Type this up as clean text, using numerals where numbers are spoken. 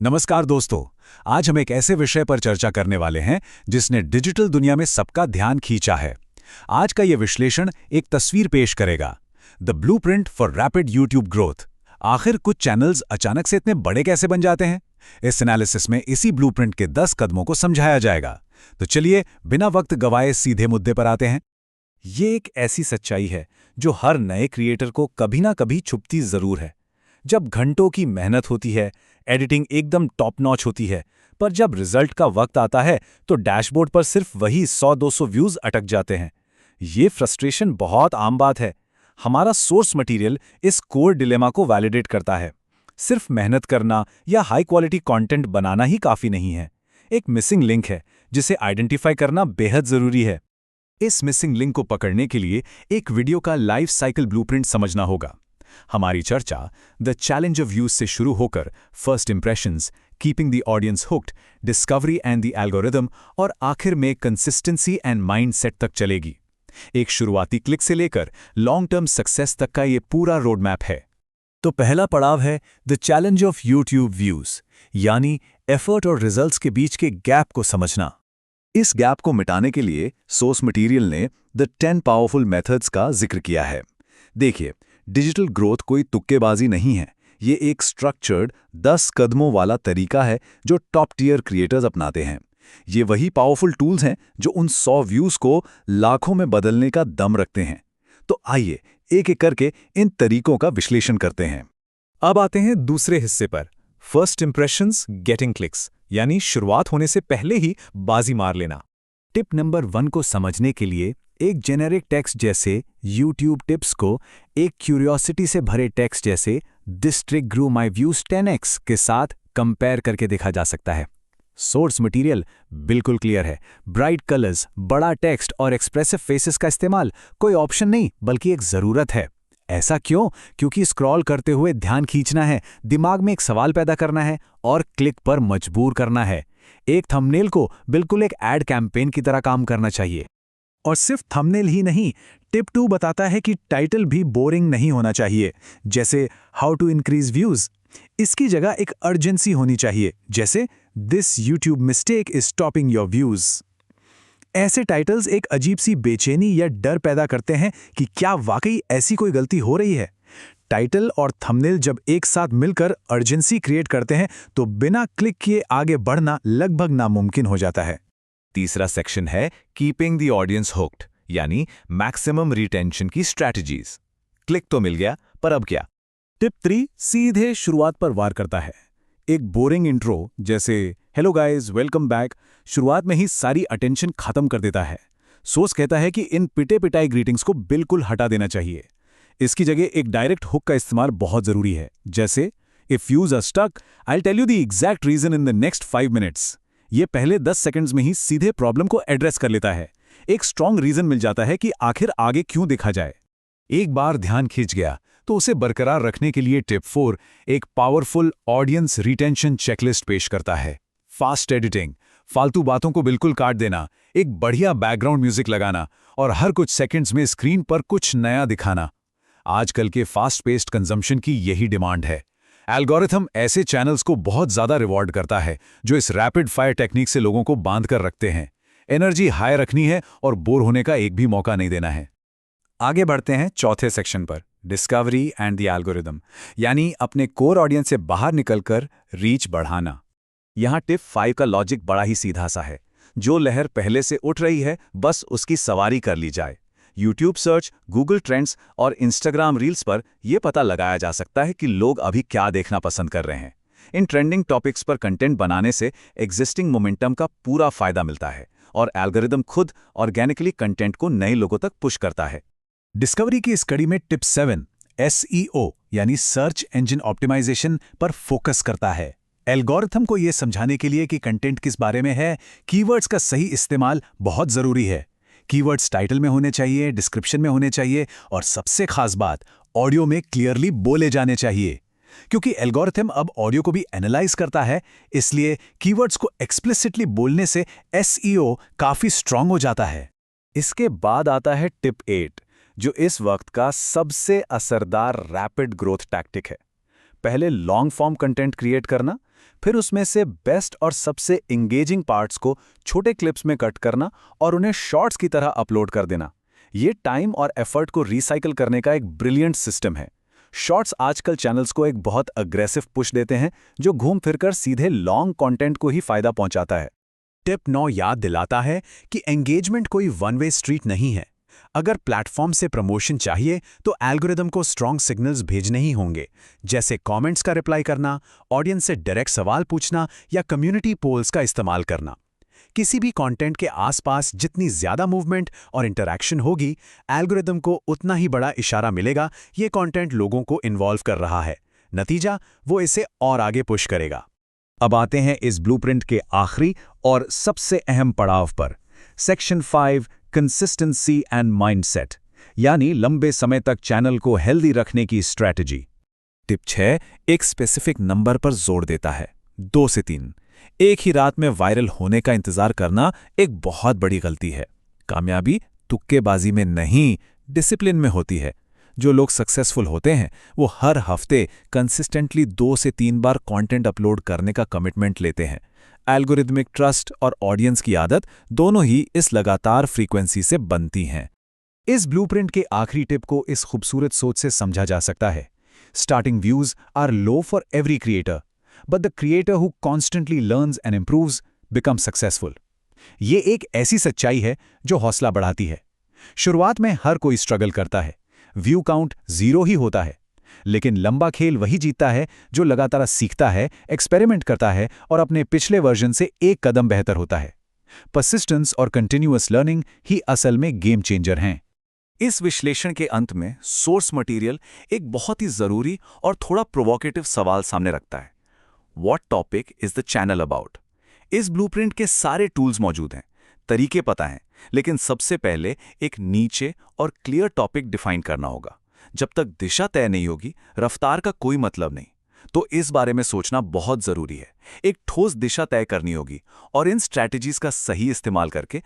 नमस्कार दोस्तों। आज हम एक ऐसे विषय पर चर्चा करने वाले हैं जिसने डिजिटल दुनिया में सबका ध्यान खींचा है। आज का ये विश्लेषण एक तस्वीर पेश करेगा, the blueprint for rapid YouTube growth. आखिर कुछ चैनल्स अचानक से इतने बड़े कैसे बन जाते हैं? इस एनालिसिस में इसी ब्लूप्रिंट के 10 कदमों को समझाया जाएगा। तो चलिए बिना वक्त गवाए सीधे मुद्दे पर आते हैं। ये एक ऐसी सच्चाई है जो हर नए क्रिएटर को कभी ना कभी छुपती जरूर है। जब घंटों की मेहनत होती है, एडिटिंग एकदम टॉप नॉच होती है, पर जब रिजल्ट का वक्त आता है तो डैशबोर्ड पर सिर्फ वही 100-200 व्यूज अटक जाते हैं। ये फ्रस्ट्रेशन बहुत आम बात है। हमारा सोर्स मटेरियल इस कोर डिलेमा को वैलिडेट करता है। सिर्फ मेहनत करना या हाई क्वालिटी कंटेंट बनाना ही काफी नहीं है। एक मिसिंग लिंक है जिसे आइडेंटिफाई करना बेहद जरूरी है। इस मिसिंग लिंक को पकड़ने के लिए एक वीडियो का लाइफ साइकिल ब्लूप्रिंट समझना होगा। हमारी चर्चा द चैलेंज ऑफ व्यूज से शुरू होकर first impressions, keeping the audience hooked, discovery and the algorithm और आखिर में कंसिस्टेंसी एंड माइंडसेट तक चलेगी। एक शुरुआती क्लिक से लेकर लॉन्ग टर्म सक्सेस तक का ये पूरा रोड मैप है। तो पहला पड़ाव है the challenge of YouTube views, यानी एफर्ट और रिजल्ट्स के बीच के गैप को समझना। इस गैप को मिटाने के लिए सोर्स मटेरियल ने द 10 पावरफुल मेथड्स का जिक्र किया है। देखिए, डिजिटल ग्रोथ कोई तुक्केबाजी नहीं है। ये एक स्ट्रक्चर्ड 10 कदमों वाला तरीका है जो टॉप टियर क्रिएटर्स अपनाते हैं। ये वही पावरफुल टूल्स हैं जो उन 100 व्यूज को लाखों में बदलने का दम रखते हैं। तो आइए एक एक करके इन तरीकों का विश्लेषण करते हैं। अब आते हैं दूसरे हिस्से पर, फर्स्ट इंप्रेशंस गेटिंग क्लिक्स, यानी शुरुआत होने से पहले ही बाजी मार लेना। टिप नंबर 1 को समझने के लिए एक जेनेरिक टेक्स्ट जैसे YouTube टिप्स को एक क्यूरियोसिटी से भरे टेक्स्ट जैसे this trick grew my views 10x के साथ कंपेयर करके देखा जा सकता है। सोर्स मटेरियल बिल्कुल क्लियर है। ब्राइट कलर्स, बड़ा टेक्स्ट और एक्सप्रेसिव फेसेस का इस्तेमाल कोई ऑप्शन नहीं बल्कि एक ज़रूरत है। ऐसा क्यों? क्योंकि स्क्रॉल करते हुए ध्यान खींचना है, दिमाग में एक सवाल पैदा करना है और क्लिक पर मजबूर करना है। एक थंबनेल को बिल्कुल एक एड कैंपेन की तरह काम करना चाहिए। और सिर्फ थंबनेल ही नहीं, टिप 2 बताता है कि टाइटल भी बोरिंग नहीं होना चाहिए, जैसे हाउ टू इंक्रीज व्यूज। इसकी जगह एक अर्जेंसी होनी चाहिए, जैसे this YouTube mistake is stopping your views. ऐसे टाइटल्स एक अजीब सी बेचैनी या डर पैदा करते हैं कि क्या वाकई ऐसी कोई गलती हो रही है। टाइटल और थंबनेल जब एक साथ मिलकर अर्जेंसी क्रिएट करते हैं तो बिना क्लिक किए आगे बढ़ना लगभग नामुमकिन हो जाता है। तीसरा सेक्शन है कीपिंग द ऑडियंस हुक्ड, यानी मैक्सिमम रिटेंशन की स्ट्रैटेजीज। क्लिक तो मिल गया, पर अब क्या? टिप 3 सीधे शुरुआत पर वार करता है। एक बोरिंग इंट्रो जैसे हेलो गाइस वेलकम बैक शुरुआत में ही सारी अटेंशन खत्म कर देता है। सोर्स कहता है कि इन पिटे पिटाई ग्रीटिंग्स को बिल्कुल हटा देना चाहिए। इसकी जगह एक डायरेक्ट हुक का इस्तेमाल बहुत जरूरी है, जैसे if views are stuck I will tell you the exact reason in the next 5 minutes. ये पहले 10 सेकंड्स में ही सीधे प्रॉब्लम को एड्रेस कर लेता है। एक स्ट्रॉन्ग रीजन मिल जाता है कि आखिर आगे क्यों देखा जाए। एक बार ध्यान खींच गया तो उसे बरकरार रखने के लिए टिप 4 एक पावरफुल ऑडियंस रिटेंशन चेकलिस्ट पेश करता है। फास्ट एडिटिंग, फालतू बातों को बिल्कुल काट देना, एक बढ़िया बैकग्राउंड म्यूजिक लगाना और हर कुछ सेकंड्स में स्क्रीन पर कुछ नया दिखाना। आजकल के फास्ट पेस्ड कंजम्पशन की यही डिमांड है। एल्गोरिथम ऐसे चैनल्स को बहुत ज्यादा रिवॉर्ड करता है जो इस रैपिड फायर टेक्निक से लोगों को बांध कर रखते हैं। एनर्जी हाई रखनी है और बोर होने का एक भी मौका नहीं देना है। आगे बढ़ते हैं चौथे सेक्शन पर, डिस्कवरी एंड द एल्गोरिदम, यानी अपने कोर ऑडियंस से बाहर निकलकर रीच बढ़ाना। यहाँ टिप 5 का लॉजिक बड़ा ही सीधा सा है। जो लहर पहले से उठ रही है बस उसकी सवारी कर ली जाए। यूट्यूब सर्च, गूगल ट्रेंड्स और इंस्टाग्राम रील्स पर यह पता लगाया जा सकता है कि लोग अभी क्या देखना पसंद कर रहे हैं। इन ट्रेंडिंग टॉपिक्स पर कंटेंट बनाने से एग्जिस्टिंग मोमेंटम का पूरा फायदा मिलता है और एल्गोरिदम खुद ऑर्गेनिकली कंटेंट को नए लोगों तक पुश करता है। डिस्कवरी की इस कड़ी में टिप 7 SEO यानी सर्च इंजन ऑप्टिमाइजेशन पर फोकस करता है। एल्गोरिथम को यह समझाने के लिए कि कंटेंट किस बारे में है, कीवर्ड्स का सही इस्तेमाल बहुत जरूरी है। कीवर्ड्स टाइटल में होने चाहिए, डिस्क्रिप्शन में होने चाहिए और सबसे खास बात ऑडियो में क्लियरली बोले जाने चाहिए। क्योंकि एल्गोरिथम अब ऑडियो को भी एनालाइज करता है, इसलिए कीवर्ड्स को एक्सप्लिसिटली बोलने से SEO काफी स्ट्रांग हो जाता है। इसके बाद आता है टिप 8, जो इस वक्त का सबसे असरदार रैपिड ग्रोथ टैक्टिक है। पहले लॉन्ग फॉर्म कंटेंट क्रिएट करना, फिर उसमें से बेस्ट और सबसे इंगेजिंग पार्ट्स को छोटे क्लिप्स में कट करना और उन्हें शॉर्ट्स की तरह अपलोड कर देना। ये टाइम और एफर्ट को रिसाइकल करने का एक ब्रिलियंट सिस्टम है। शॉर्ट्स आजकल चैनल्स को एक बहुत अग्रेसिव पुश देते हैं जो घूम फिरकर सीधे लॉन्ग कंटेंट को ही फायदा पहुंचाता है। टिप 9 याद दिलाता है कि एंगेजमेंट कोई वन वे स्ट्रीट नहीं है। अगर प्लेटफॉर्म से प्रमोशन चाहिए तो एल्गोरिदम को स्ट्रॉन्ग सिग्नल्स भेजने ही होंगे, जैसे कमेंट्स का रिप्लाई करना, ऑडियंस से डायरेक्ट सवाल पूछना या कम्युनिटी पोल्स का इस्तेमाल करना। किसी भी कंटेंट के आसपास जितनी ज्यादा मूवमेंट और इंटरैक्शन होगी, एल्गोरिदम को उतना ही बड़ा इशारा मिलेगा ये कंटेंट लोगों को इन्वॉल्व कर रहा है। नतीजा, वो इसे और आगे पुश करेगा। अब आते हैं इस ब्लूप्रिंट के आखिरी और सबसे अहम पड़ाव पर, सेक्शन 5 कंसिस्टेंसी एंड माइंडसेट, यानी लंबे समय तक चैनल को हेल्दी रखने की स्ट्रैटेजी। टिप 6 एक स्पेसिफिक नंबर पर जोर देता है, 2 से 3। एक ही रात में वायरल होने का इंतजार करना एक बहुत बड़ी गलती है। कामयाबी तुक्केबाजी में नहीं, डिसिप्लिन में होती है। जो लोग सक्सेसफुल होते हैं वो हर हफ्ते कंसिस्टेंटली 2 से 3 बार कंटेंट अपलोड करने का कमिटमेंट लेते हैं। एल्गोरिदमिक ट्रस्ट और ऑडियंस की आदत दोनों ही इस लगातार फ्रीक्वेंसी से बनती हैं। इस ब्लूप्रिंट के आखिरी टिप को इस खूबसूरत सोच से समझा जा सकता है। Starting views are low for every creator, but the creator who constantly learns and improves become successful. ये एक ऐसी सच्चाई है जो हौसला बढ़ाती है। शुरुआत में हर कोई स्ट्रगल करता है, व्यू काउंट 0 ही होता है, लेकिन लंबा खेल वही जीतता है जो लगातार सीखता है, एक्सपेरिमेंट करता है और अपने पिछले वर्जन से एक कदम बेहतर होता है। परसिस्टेंस और कंटिन्यूअस लर्निंग ही असल में गेम चेंजर हैं। इस विश्लेषण के अंत में सोर्स मटेरियल एक बहुत ही जरूरी और थोड़ा प्रोवोकेटिव सवाल सामने रखता है। What topic is the channel about? इस ब्लूप्रिंट के सारे टूल्स मौजूद हैं, तरीके पता हैं, लेकिन सबसे पहले एक नीचे और क्लियर टॉपिक डिफाइन करना होगा। जब तक दिशा तय नहीं होगी, रफ्तार का कोई मतलब नहीं। तो इस बारे में सोचना बहुत जरूरी है। एक ठोस दिशा तय करनी होगी और इन स्ट्रैटेजीज का सही इस्तेमाल करके